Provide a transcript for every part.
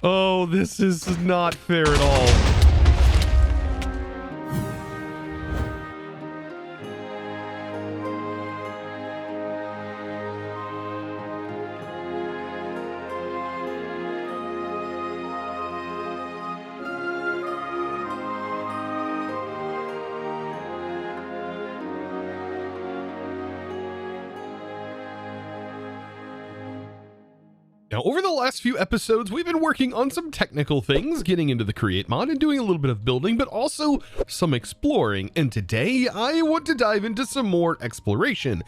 Oh, this is not fair at all. Now, over the last few episodes, we've been working on some technical things, getting into the Create mod and doing a little bit of building, but also some exploring. And today, I want to dive into some more exploration,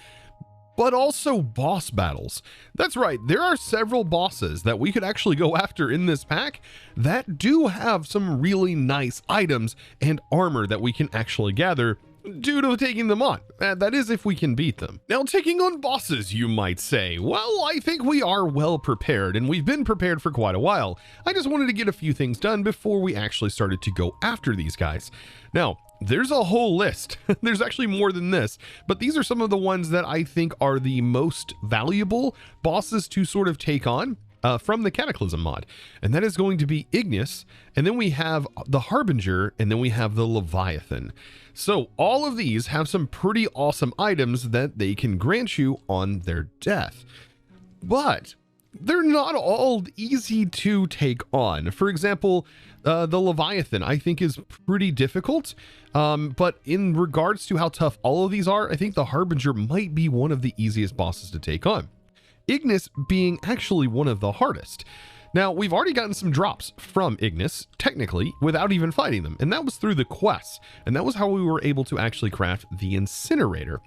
but also boss battles. That's right, there are several bosses that we could actually go after in this pack that do have some really nice items and armor that we can actually gather due to taking them on. That is if we can beat them. Now, taking on bosses, you might say. Well, I think we are well prepared, and we've been prepared for quite a while. I just wanted to get a few things done before we actually started to go after these guys. Now, there's a whole list. There's actually more than this, but these are some of the ones that I think are the most valuable bosses to sort of take on from the Cataclysm mod. And that is going to be Ignis, and then we have the Harbinger, and then we have the Leviathan. So all of these have some pretty awesome items that they can grant you on their death. But they're not all easy to take on. For example, the Leviathan, I think, is pretty difficult. But in regards to how tough all of these are, I think the Harbinger might be one of the easiest bosses to take on. Ignis being actually one of the hardest. Now, we've already gotten some drops from Ignis, technically, without even fighting them, and that was through the quests, and that was how we were able to actually craft the Incinerator.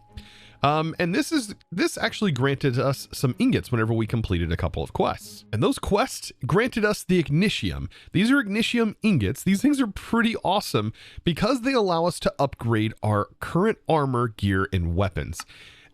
And this actually granted us some ingots whenever we completed a couple of quests. And those quests granted us the Ignitium. These are Ignitium ingots. These things are pretty awesome because they allow us to upgrade our current armor, gear, and weapons.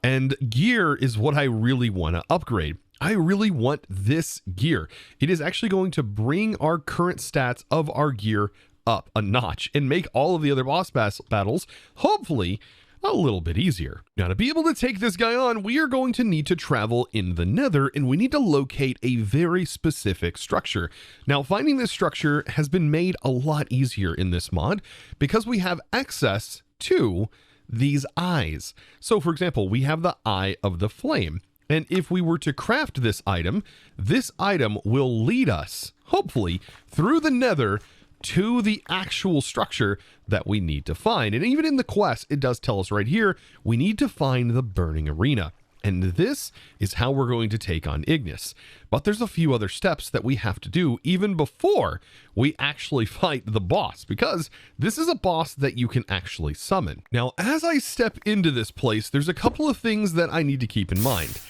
And gear is what I really want to upgrade. I really want this gear. It is actually going to bring our current stats of our gear up a notch and make all of the other boss battles, hopefully, a little bit easier. Now, to be able to take this guy on, we are going to need to travel in the Nether, and we need to locate a very specific structure. Now, finding this structure has been made a lot easier in this mod because we have access to these eyes. So, for example, we have the Eye of the Flame. And if we were to craft this item will lead us, hopefully, through the Nether to the actual structure that we need to find. And even in the quest, it does tell us right here, we need to find the Burning Arena. And this is how we're going to take on Ignis. But there's a few other steps that we have to do even before we actually fight the boss, because this is a boss that you can actually summon. Now, as I step into this place, there's a couple of things that I need to keep in mind.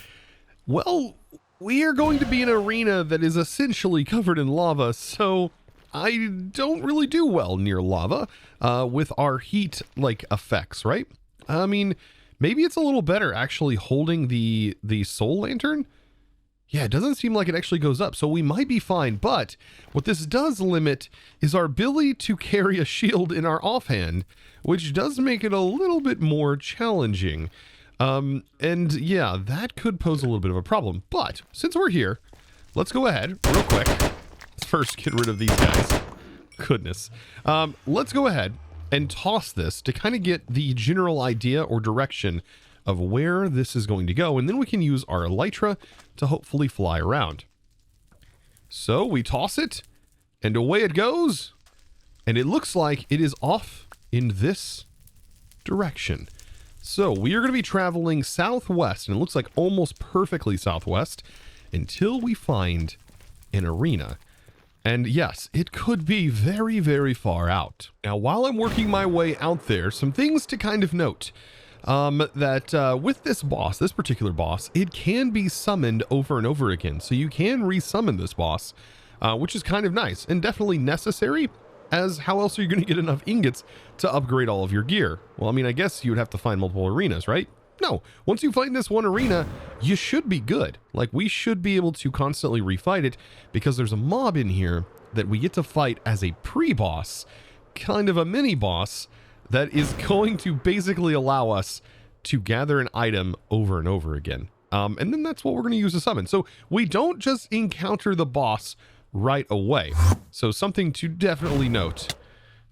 Well, we are going to be in an arena that is essentially covered in lava, so I don't really do well near lava with our heat effects, right? I mean, maybe it's a little better actually holding the soul lantern. Yeah, it doesn't seem like it actually goes up, so we might be fine. But what this does limit is our ability to carry a shield in our offhand, which does make it a little bit more challenging. And yeah, that could pose a little bit of a problem. But since we're here, let's go ahead real quick. Let's first get rid of these guys. Goodness. Let's go ahead and toss this to kind of get the general idea or direction of where this is going to go. And then we can use our elytra to hopefully fly around. So we toss it and away it goes. And it looks like it is off in this direction. So we are going to be traveling southwest, and it looks like almost perfectly southwest, until we find an arena. And yes, it could be very, very far out. Now, while I'm working my way out there, some things to kind of note. With this boss, this particular boss, it can be summoned over and over again. So you can resummon this boss, which is kind of nice and definitely necessary, as how else are you going to get enough ingots to upgrade all of your gear? Well, I mean, I guess you would have to find multiple arenas, right? No, once you find this one arena, you should be good. Like, we should be able to constantly refight it because there's a mob in here that we get to fight as a pre-boss, kind of a mini-boss, that is going to basically allow us to gather an item over and over again. And then that's what we're going to use to summon. So we don't just encounter the boss right away. So something to definitely note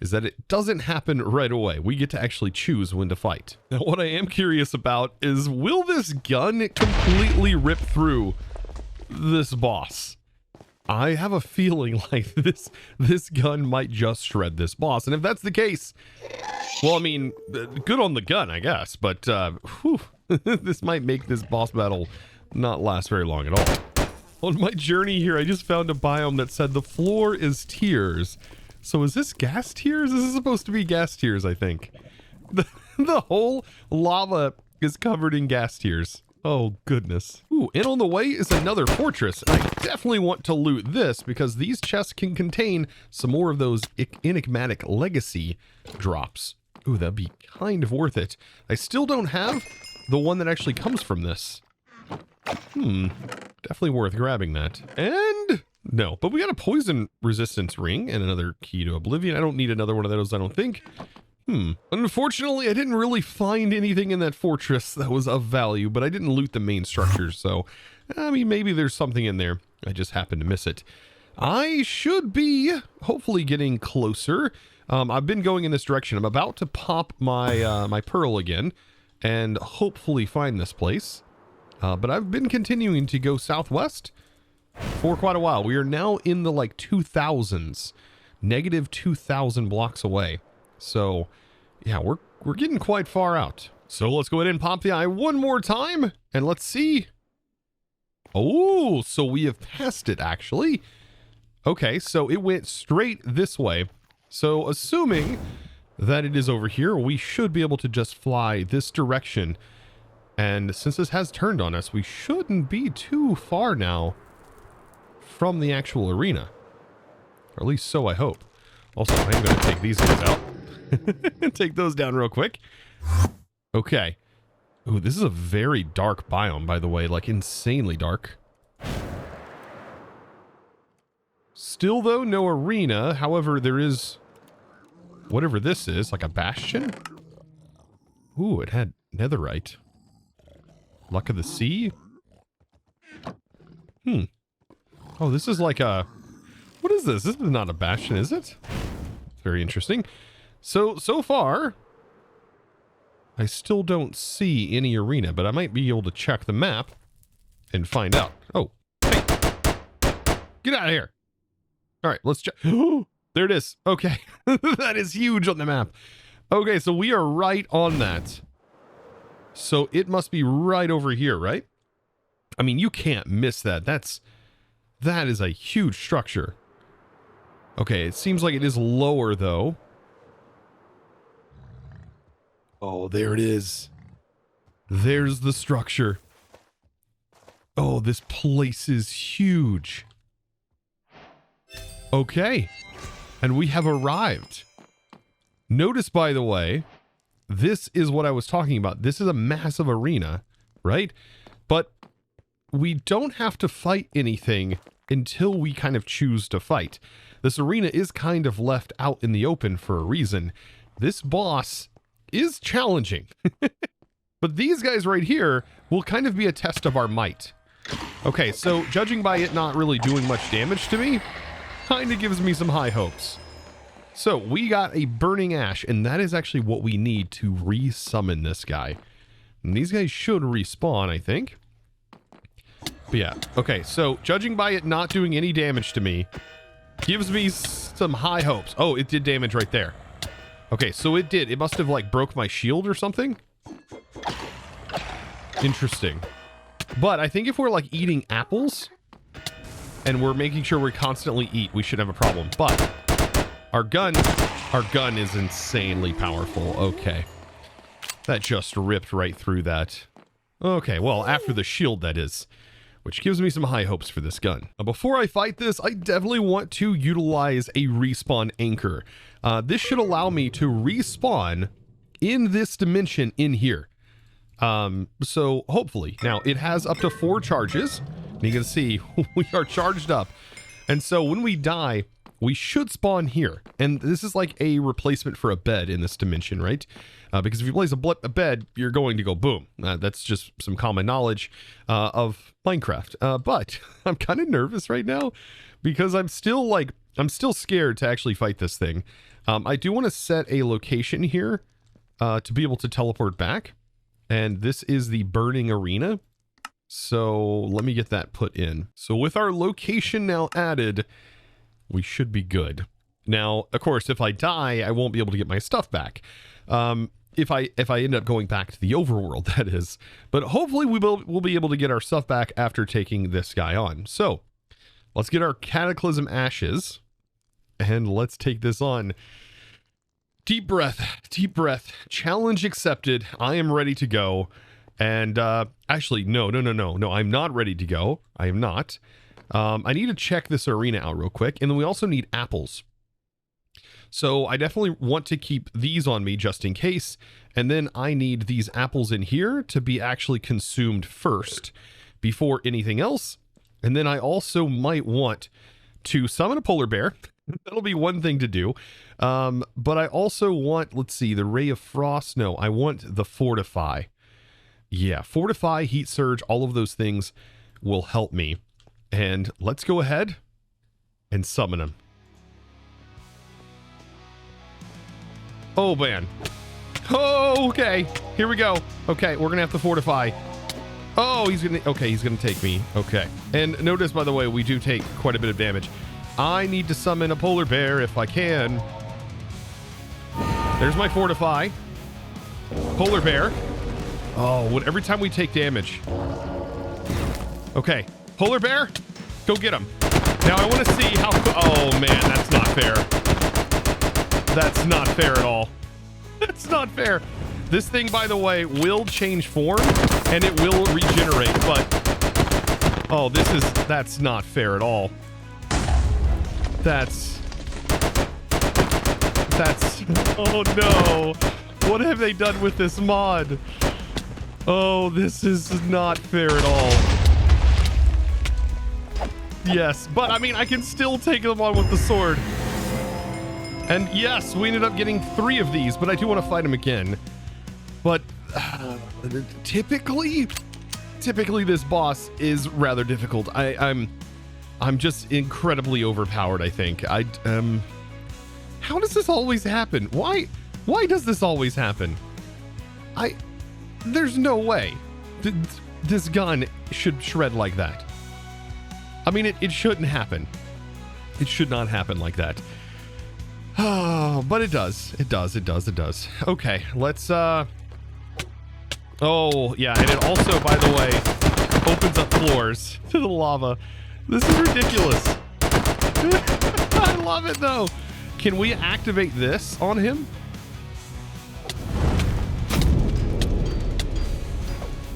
is that it doesn't happen right away. We get to actually choose when to fight. Now, what I am curious about is, will this gun completely rip through this boss? I have a feeling like this gun might just shred this boss. And if that's the case, well, I mean, good on the gun, I guess. But this might make this boss battle not last very long at all. On my journey here, I just found a biome that said the floor is tears. So is this gas tears? This is supposed to be gas tears, I think. The whole lava is covered in gas tears. Oh, goodness. Ooh, and on the way is another fortress. I definitely want to loot this because these chests can contain some more of those enigmatic legacy drops. Ooh, that'd be kind of worth it. I still don't have the one that actually comes from this. Definitely worth grabbing that. And no, but we got a poison resistance ring and another key to oblivion. I don't need another one of those, I don't think. Unfortunately, I didn't really find anything in that fortress that was of value, but I didn't loot the main structures, so I mean, maybe there's something in there. I just happened to miss it. I should be hopefully getting closer. I've been going in this direction. I'm about to pop my my pearl again and hopefully find this place. But I've been continuing to go southwest for quite a while. We are now in the like 2000s, negative 2000 blocks away. So yeah, we're getting quite far out. So let's go ahead and pop the eye one more time and let's see. Oh, so we have passed it actually. Okay, so it went straight this way. So assuming that it is over here, we should be able to just fly this direction. And since this has turned on us, we shouldn't be too far now from the actual arena. Or at least so I hope. Also, I'm going to take these guys out. Take those down real quick. Okay. Ooh, this is a very dark biome, by the way. Like, insanely dark. Still, though, no arena. However, there is whatever this is, like a bastion. Ooh, it had netherite. Luck of the sea? Oh, this is like a... What is this? This is not a bastion, is it? Very interesting. So far, I still don't see any arena, but I might be able to check the map and find out. Oh, hey. Get out of here. All right, let's check. There it is. Okay. That is huge on the map. Okay, so we are right on that. So it must be right over here, right? I mean, you can't miss that. That is a huge structure. Okay, it seems like it is lower, though. Oh, there it is. There's the structure. Oh, this place is huge. Okay. And we have arrived. Notice, by the way, this is what I was talking about. This is a massive arena, right? But we don't have to fight anything until we kind of choose to fight. This arena is kind of left out in the open for a reason. This boss is challenging. But these guys right here will kind of be a test of our might. Okay, so judging by it not really doing much damage to me, kind of gives me some high hopes. So we got a burning ash, and that is actually what we need to re-summon this guy. And these guys should respawn, I think. But yeah, okay, so judging by it not doing any damage to me, gives me some high hopes. Oh, it did damage right there. Okay, so it did. It must have, like, broke my shield or something. Interesting. But I think if we're, like, eating apples, and we're making sure we constantly eat, we should have a problem. But our gun is insanely powerful. Okay. That just ripped right through that. Okay, well, after the shield, that is. Which gives me some high hopes for this gun. Now, before I fight this, I definitely want to utilize a respawn anchor. This should allow me to respawn in this dimension in here. So hopefully. Now, it has up to 4 charges. And you can see we are charged up. And so when we die, we should spawn here. And this is like a replacement for a bed in this dimension, right? Because if you place a bed, you're going to go boom. That's just some common knowledge of Minecraft. But I'm kind of nervous right now because I'm still scared to actually fight this thing. I do want to set a location here to be able to teleport back. And this is the burning arena. So let me get that put in. So with our location now added, we should be good. Now, of course, if I die, I won't be able to get my stuff back. If I end up going back to the overworld, that is. But hopefully we'll be able to get our stuff back after taking this guy on. So let's get our Cataclysm ashes and let's take this on. Deep breath, deep breath. Challenge accepted. I am ready to go. And actually, no, I'm not ready to go. I am not. I need to check this arena out real quick. And then we also need apples. So I definitely want to keep these on me just in case. And then I need these apples in here to be actually consumed first before anything else. And then I also might want to summon a polar bear. That'll be one thing to do. But I also want, let's see, the Ray of Frost. No, I want the Fortify. Yeah, Fortify, Heat Surge, all of those things will help me. And let's go ahead and summon him. Oh, man. Oh, okay. Here we go. Okay, we're going to have to Fortify. Oh, he's going to take me. Okay. And notice, by the way, we do take quite a bit of damage. I need to summon a polar bear if I can. There's my Fortify. Polar bear. Oh, every time we take damage. Okay. Polar bear, go get him. Now I want to see how... Oh, man, that's not fair. That's not fair at all. That's not fair. This thing, by the way, will change form and it will regenerate, but... Oh, that's not fair at all. That's... Oh, no. What have they done with this mod? Oh, this is not fair at all. Yes, but I mean, I can still take them on with the sword. And yes, we ended up getting 3 of these, but I do want to fight them again. But typically this boss is rather difficult. I'm just incredibly overpowered, I think. How does this always happen? Why does this always happen? There's no way. This gun should shred like that. I mean, it shouldn't happen. It should not happen like that. Oh, but it does. It does. Okay, let's, Oh, yeah, and it also, by the way, opens up floors to the lava. This is ridiculous. I love it, though. Can we activate this on him?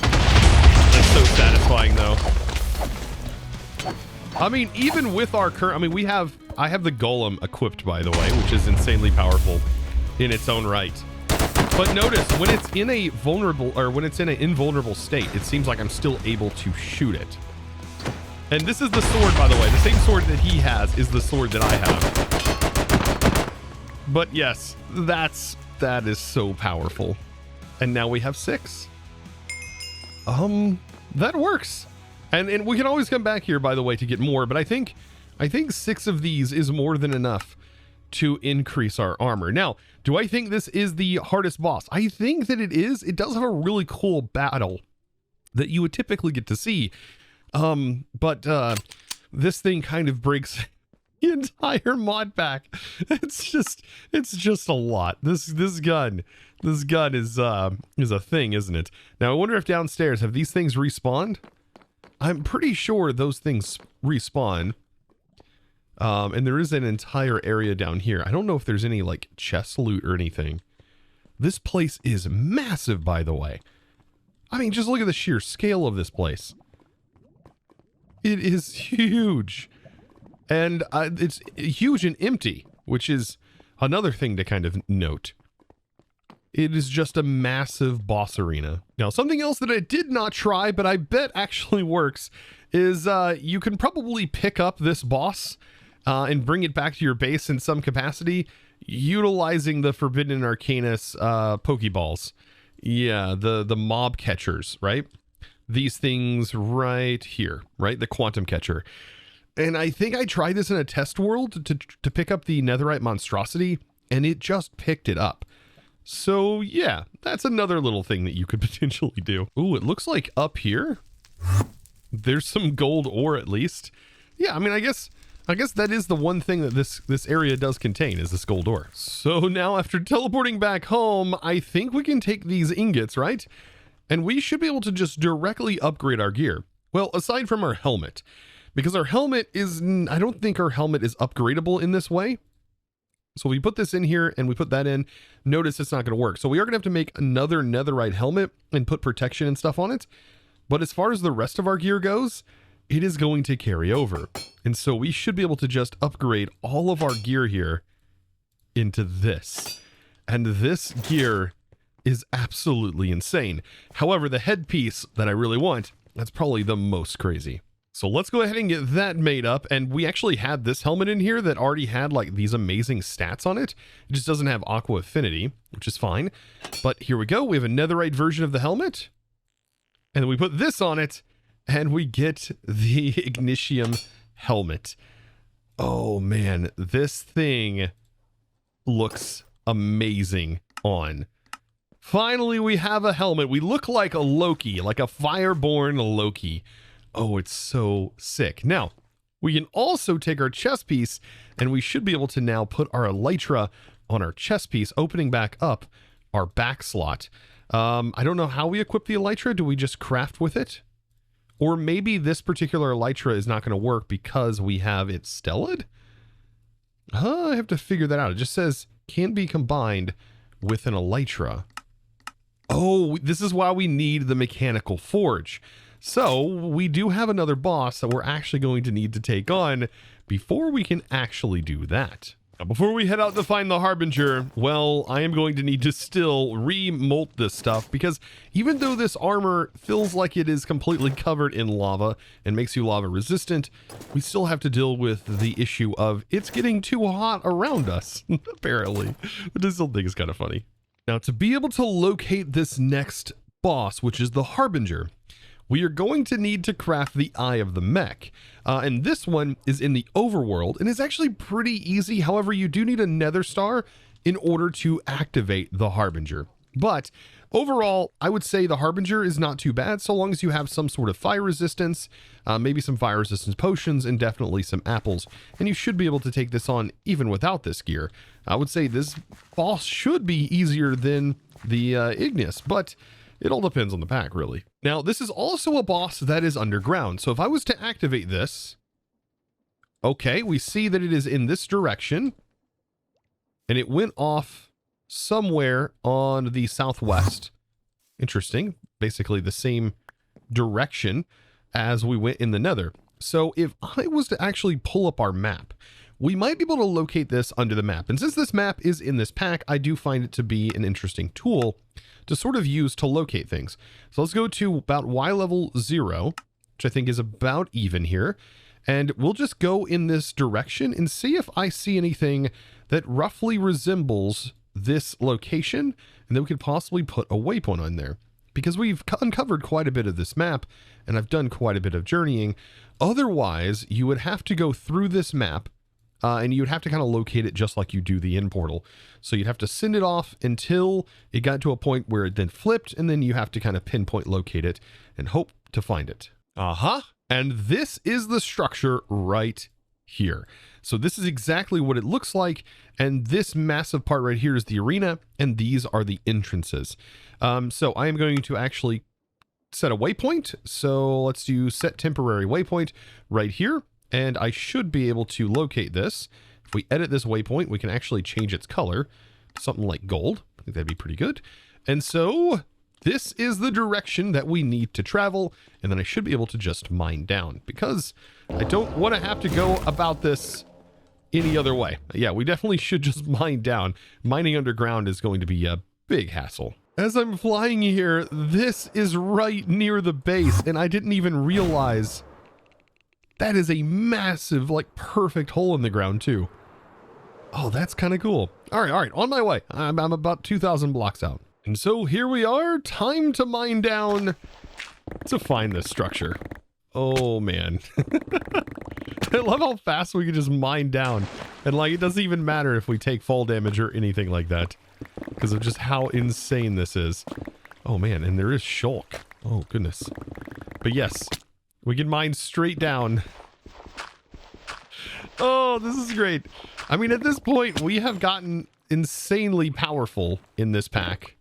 That's so satisfying, though. I mean, even with our current... I mean, I have the golem equipped, by the way, which is insanely powerful in its own right. But notice, when it's in a vulnerable... Or when it's in an invulnerable state, it seems like I'm still able to shoot it. And this is the sword, by the way. The same sword that he has is the sword that I have. But yes, that is so powerful. And now we have 6. That works. And we can always come back here, by the way, to get more, but I think 6 of these is more than enough to increase our armor. Now, do I think this is the hardest boss? I think that it is. It does have a really cool battle that you would typically get to see. But this thing kind of breaks the entire mod pack. It's just a lot. This gun is a thing, isn't it? Now, I wonder if downstairs, have these things respawned? I'm pretty sure those things respawn. And there is an entire area down here. I don't know if there's any, like, chest loot or anything. This place is massive, by the way. I mean, just look at the sheer scale of this place. It is huge. And it's huge and empty, which is another thing to kind of note. It is just a massive boss arena. Now, something else that I did not try, but I bet actually works, is you can probably pick up this boss and bring it back to your base in some capacity, utilizing the Forbidden Arcanus Pokeballs. Yeah, the mob catchers, right? These things right here, right? The quantum catcher. And I think I tried this in a test world to pick up the netherite monstrosity, and it just picked it up. So yeah, that's another little thing that you could potentially do. Ooh, it looks like up here, there's some gold ore at least. Yeah, I mean, I guess that is the one thing that this area does contain, is this gold ore. So now after teleporting back home, I think we can take these ingots, right? And we should be able to just directly upgrade our gear. Well, aside from our helmet, because our helmet is, I don't think our helmet is upgradable in this way. So we put this in here and we put that in, notice it's not going to work. So we are going to have to make another netherite helmet and put protection and stuff on it. But as far as the rest of our gear goes, it is going to carry over. And so we should be able to just upgrade all of our gear here into this. And this gear is absolutely insane. However, the headpiece that I really want, that's probably the most crazy. So let's go ahead and get that made up. And we actually had this helmet in here that already had like these amazing stats on it. It just doesn't have aqua affinity, which is fine. But here we go. We have a netherite version of the helmet. And then we put this on it and we get the Ignitium helmet. Oh man, this thing looks amazing on. Finally, we have a helmet. We look like a Loki, like a fireborn Loki. Oh, it's so sick. Now, we can also take our chest piece and we should be able to now put our elytra on our chest piece, opening back up our back slot. I don't know how we equip the elytra. Do we just craft with it? Or maybe this particular elytra is not going to work because we have it stelled? I have to figure that out. It just says can be combined with an elytra. Oh, this is why we need the mechanical forge. So we do have another boss that we're actually going to need to take on before we can actually do that. Now, before we head out to find the Harbinger, well, I am going to need to still remolt this stuff because even though this armor feels like it is completely covered in lava and makes you lava resistant, we still have to deal with the issue of it's getting too hot around us, apparently, which I still think is kind of funny. Now, to be able to locate this next boss, which is the Harbinger, we are going to need to craft the Eye of the Mech. And this one is in the overworld and is actually pretty easy. However, you do need a nether star in order to activate the Harbinger. But overall, I would say the Harbinger is not too bad so long as you have some sort of fire resistance, maybe some fire resistance potions, and definitely some apples. And you should be able to take this on even without this gear. I would say this boss should be easier than the Ignis, but it all depends on the pack, really. Now, this is also a boss that is underground. So if I was to activate this, okay, we see that it is in this direction. And it went off somewhere on the southwest. Interesting. Basically the same direction as we went in the nether. So if I was to actually pull up our map, we might be able to locate this under the map. And since this map is in this pack, I do find it to be an interesting tool to sort of use to locate things. So let's go to about Y level 0, which I think is about even here. And we'll just go in this direction and see if I see anything that roughly resembles this location. And then we could possibly put a waypoint on there because we've uncovered quite a bit of this map and I've done quite a bit of journeying. Otherwise, you would have to go through this map and you'd have to kind of locate it just like you do the end portal. So you'd have to send it off until it got to a point where it then flipped, and then you have to kind of pinpoint locate it and hope to find it. And this is the structure right here. So this is exactly what it looks like. And this massive part right here is the arena, and these are the entrances. So I am going to actually set a waypoint. So let's do set temporary waypoint right here. And I should be able to locate this. If we edit this waypoint, we can actually change its color to something like gold. I think that'd be pretty good. And so this is the direction that we need to travel. And then I should be able to just mine down because I don't want to have to go about this any other way. Yeah, we definitely should just mine down. Mining underground is going to be a big hassle. As I'm flying here, this is right near the base and I didn't even realize that is a massive, like, perfect hole in the ground, too. Oh, that's kind of cool. All right, on my way. I'm about 2,000 blocks out. And so here we are. Time to mine down to find this structure. Oh, man. I love how fast we can just mine down. And like, it doesn't even matter if we take fall damage or anything like that. Because of just how insane this is. Oh man, and there is shulk. Oh goodness. But yes, we can mine straight down. Oh, this is great. I mean, at this point, we have gotten insanely powerful in this pack.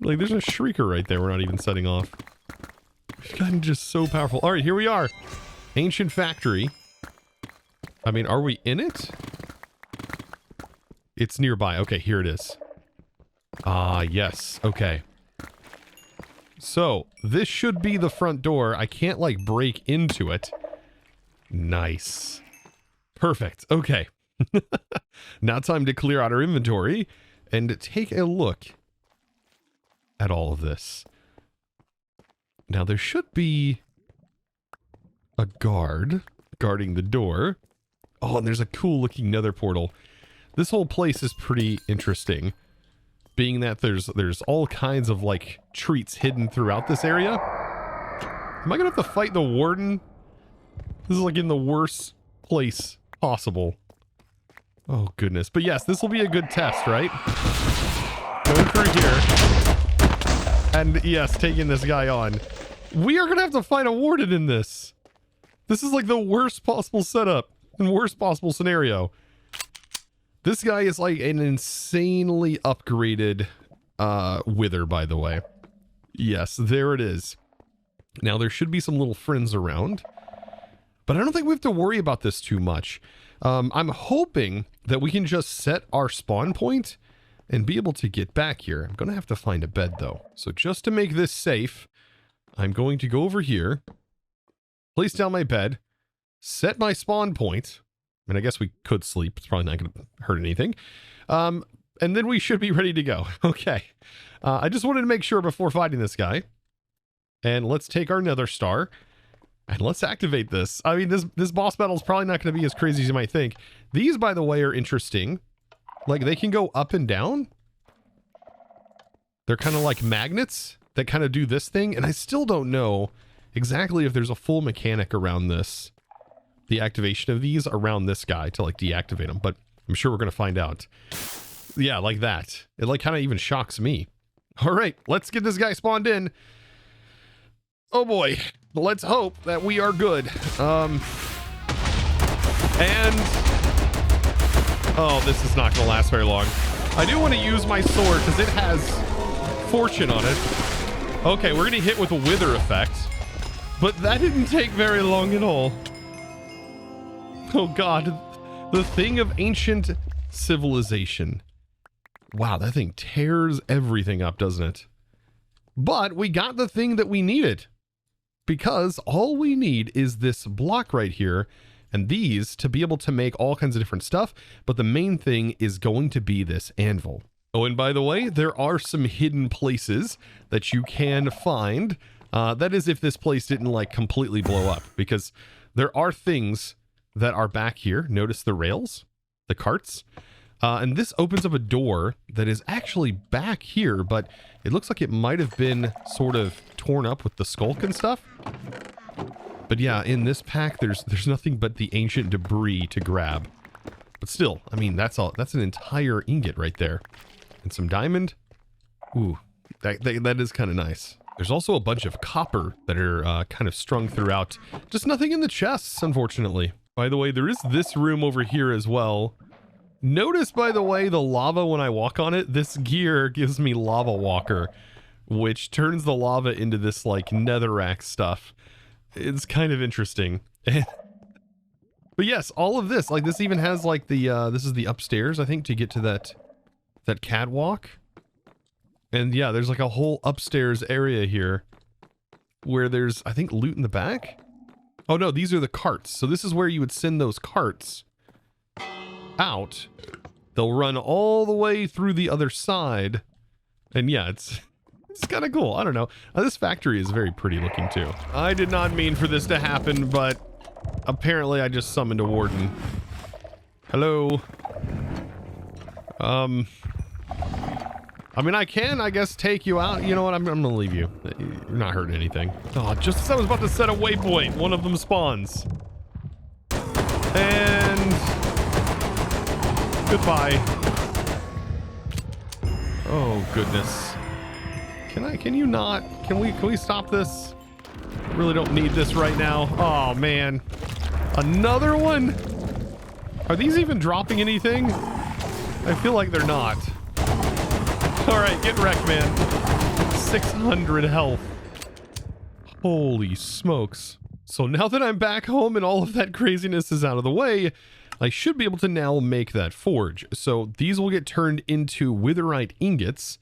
Like, there's a shrieker right there we're not even setting off. We've gotten just so powerful. All right, here we are. Ancient factory. I mean, are we in it? It's nearby. Okay, here it is. Ah, yes. Okay. So, this should be the front door. I can't, like, break into it. Nice. Perfect. Okay. Now time to clear out our inventory and take a look at all of this. Now, there should be a guard guarding the door. Oh, and there's a cool looking nether portal. This whole place is pretty interesting, being that there's all kinds of like treats hidden throughout this area. Am I gonna have to fight the warden? This is like in the worst place possible. Oh goodness. But yes, this will be a good test, right? Going through here. And yes, taking this guy on. We are gonna have to fight a warden in this. This is like the worst possible setup and worst possible scenario. This guy is like an insanely upgraded wither, by the way. Yes, there it is. Now, there should be some little friends around, but I don't think we have to worry about this too much. I'm hoping that we can just set our spawn point and be able to get back here. I'm going to have to find a bed, though. So just to make this safe, I'm going to go over here, place down my bed, set my spawn point. I mean, I guess we could sleep. It's probably not going to hurt anything. And then we should be ready to go. Okay. I just wanted to make sure before fighting this guy. And let's take our nether star. And let's activate this. I mean, this boss battle is probably not going to be as crazy as you might think. These, by the way, are interesting. Like, they can go up and down. They're kind of like magnets that kind of do this thing. And I still don't know exactly if there's a full mechanic around this. The activation of these around this guy to, like, deactivate them. But I'm sure we're going to find out. Yeah, like that. It, like, kind of even shocks me. All right, let's get this guy spawned in. Oh, boy. Let's hope that we are good. And... oh, this is not going to last very long. I do want to use my sword because it has fortune on it. Okay, we're going to hit with a wither effect. But that didn't take very long at all. Oh, God. The thing of ancient civilization. Wow, that thing tears everything up, doesn't it? But we got the thing that we needed. Because all we need is this block right here and these to be able to make all kinds of different stuff. But the main thing is going to be this anvil. Oh, and by the way, there are some hidden places that you can find. That is if this place didn't like completely blow up, because there are things that are back here. Notice the rails, the carts. And this opens up a door that is actually back here, but it looks like it might have been sort of torn up with the skulk and stuff. But yeah, in this pack, there's nothing but the ancient debris to grab. But still, I mean, that's an entire ingot right there. And some diamond. Ooh, that is kind of nice. There's also a bunch of copper that are kind of strung throughout. Just nothing in the chests, unfortunately. By the way, there is this room over here as well. Notice, by the way, the lava when I walk on it, this gear gives me lava walker, which turns the lava into this like netherrack stuff. It's kind of interesting. But yes, all of this, like this even has like the, this is the upstairs, I think, to get to that catwalk. And yeah, there's like a whole upstairs area here where there's, I think, loot in the back. Oh no, these are the carts. So this is where you would send those carts out. They'll run all the way through the other side. And yeah, it's kind of cool. I don't know. This factory is very pretty looking too. I did not mean for this to happen, but apparently I just summoned a warden. Hello. I mean, I can, I guess, take you out. You know what? I'm gonna leave you. You're not hurting anything. Oh, just as I was about to set a waypoint, one of them spawns. Goodbye. Oh, goodness. Can you not? Can we stop this? Really don't need this right now. Oh, man. Another one? Are these even dropping anything? I feel like they're not. All right, get wrecked, man. 600 health. Holy smokes. So now that I'm back home and all of that craziness is out of the way, I should be able to now make that forge. So these will get turned into witherite ingots,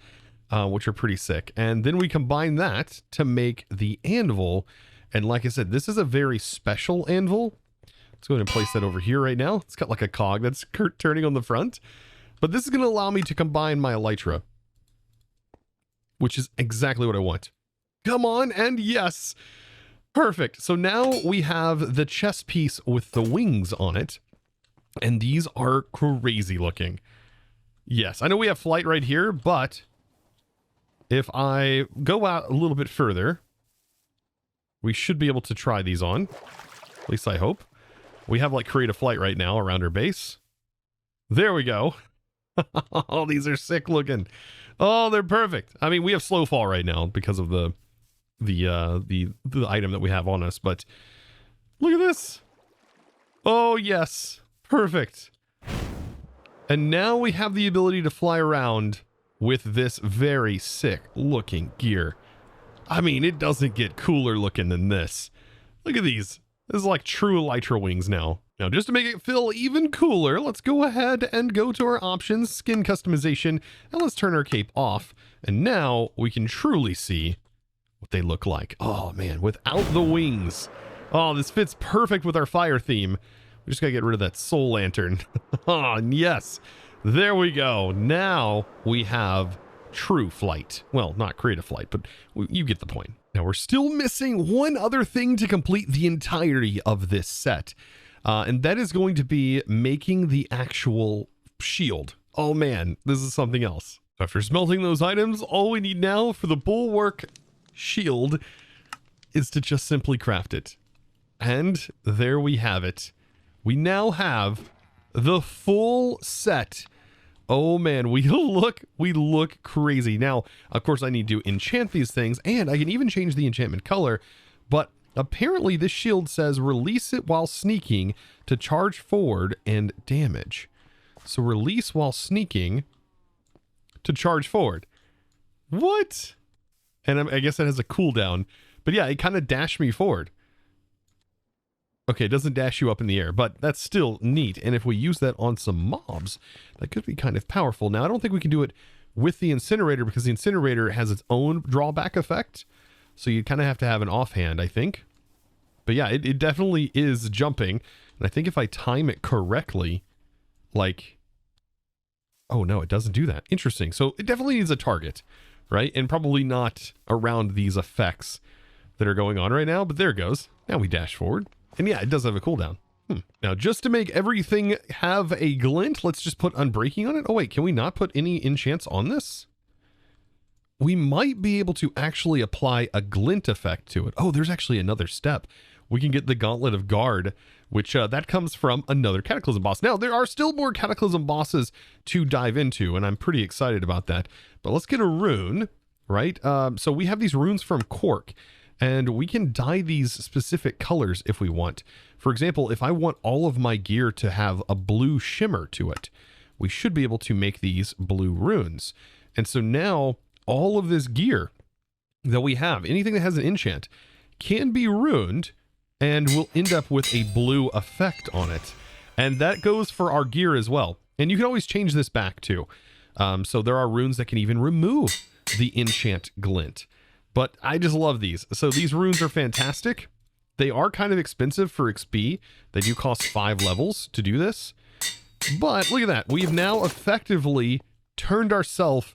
which are pretty sick. And then we combine that to make the anvil. And like I said, this is a very special anvil. Let's go ahead and place that over here right now. It's got like a cog that's turning on the front. But this is going to allow me to combine my elytra, which is exactly what I want. Come on, and yes. Perfect. So now we have the chest piece with the wings on it. And these are crazy looking. Yes, I know we have flight right here, but if I go out a little bit further, we should be able to try these on. At least I hope. We have like create a flight right now around our base. There we go. Oh, these are sick looking. Oh, they're perfect. I mean, we have slow fall right now because of the item that we have on us, but look at this. Oh, yes. Perfect. And now we have the ability to fly around with this very sick looking gear. I mean, it doesn't get cooler looking than this. Look at these. This is like true elytra wings now. Now, just to make it feel even cooler, let's go ahead and go to our options, skin customization, and let's turn our cape off. And now we can truly see what they look like. Oh man, without the wings. Oh, this fits perfect with our fire theme. We just gotta get rid of that soul lantern. Oh, and yes, there we go. Now we have true flight. Well, not creative flight, but you get the point. Now we're still missing one other thing to complete the entirety of this set. And that is going to be making the actual shield. Oh man, this is something else. After smelting those items, all we need now for the bulwark shield is to just simply craft it. And there we have it. We now have the full set. Oh man, we look crazy. Now, of course, I need to enchant these things, and I can even change the enchantment color, but apparently this shield says release it while sneaking to charge forward and damage. So release while sneaking to charge forward. What? And I guess that has a cooldown. But yeah, it kind of dashed me forward. Okay, it doesn't dash you up in the air, but that's still neat. And if we use that on some mobs, that could be kind of powerful. Now, I don't think we can do it with the incinerator because the incinerator has its own drawback effect. So you kind of have to have an offhand, I think. But yeah, it definitely is jumping. And I think if I time it correctly, like... Oh no, it doesn't do that. Interesting. So it definitely needs a target, right? And probably not around these effects that are going on right now, but there it goes. Now we dash forward. And yeah, it does have a cooldown. Now, just to make everything have a glint, let's just put unbreaking on it. Oh wait, can we not put any enchants on this? We might be able to actually apply a glint effect to it. Oh, there's actually another step. We can get the Gauntlet of Guard, which that comes from another Cataclysm boss. Now, there are still more Cataclysm bosses to dive into, and I'm pretty excited about that. But let's get a rune, right? So we have these runes from Cork, and we can dye these specific colors if we want. For example, if I want all of my gear to have a blue shimmer to it, we should be able to make these blue runes. And so now all of this gear that we have, anything that has an enchant, can be runed and will end up with a blue effect on it. And that goes for our gear as well. And you can always change this back too. So there are runes that can even remove the enchant glint. But I just love these. So these runes are fantastic. They are kind of expensive for XP. They do cost 5 levels to do this. But look at that. We've now effectively turned ourselves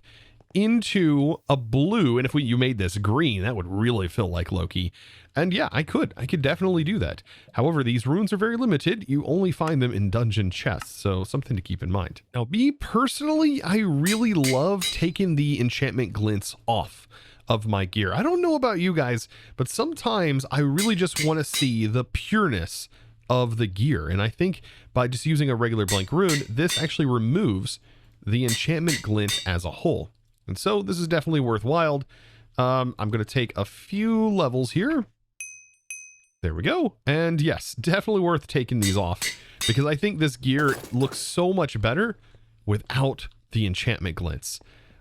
into a blue. And if you made this green, that would really feel like Loki. And yeah, I could definitely do that. However, these runes are very limited. You only find them in dungeon chests. So something to keep in mind. Now, me personally, I really love taking the enchantment glints off of my gear. I don't know about you guys, but sometimes I really just want to see the pureness of the gear. And I think by just using a regular blank rune, this actually removes the enchantment glint as a whole. And so this is definitely worthwhile. I'm going to take a few levels here. There we go. And yes, definitely worth taking these off because I think this gear looks so much better without the enchantment glints.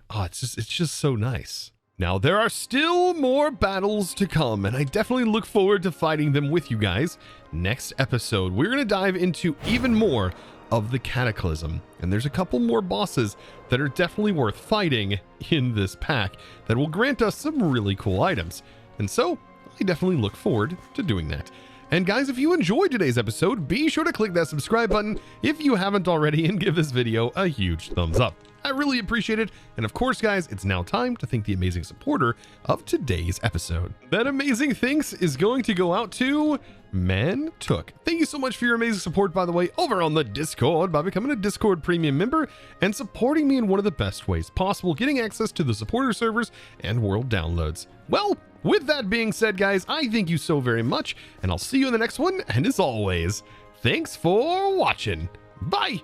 Oh, it's just so nice. Now, there are still more battles to come, and I definitely look forward to fighting them with you guys. Next episode, we're going to dive into even more of the Cataclysm, and there's a couple more bosses that are definitely worth fighting in this pack that will grant us some really cool items. And so, I definitely look forward to doing that. And guys, if you enjoyed today's episode, be sure to click that subscribe button if you haven't already and give this video a huge thumbs up. I really appreciate it. And of course, guys, it's now time to thank the amazing supporter of today's episode. That amazing thanks is going to go out to Took. Thank you so much for your amazing support, by the way, over on the Discord by becoming a Discord premium member and supporting me in one of the best ways possible, getting access to the supporter servers and world downloads. Well, with that being said, guys, I thank you so very much, and I'll see you in the next one. And as always, thanks for watching. Bye.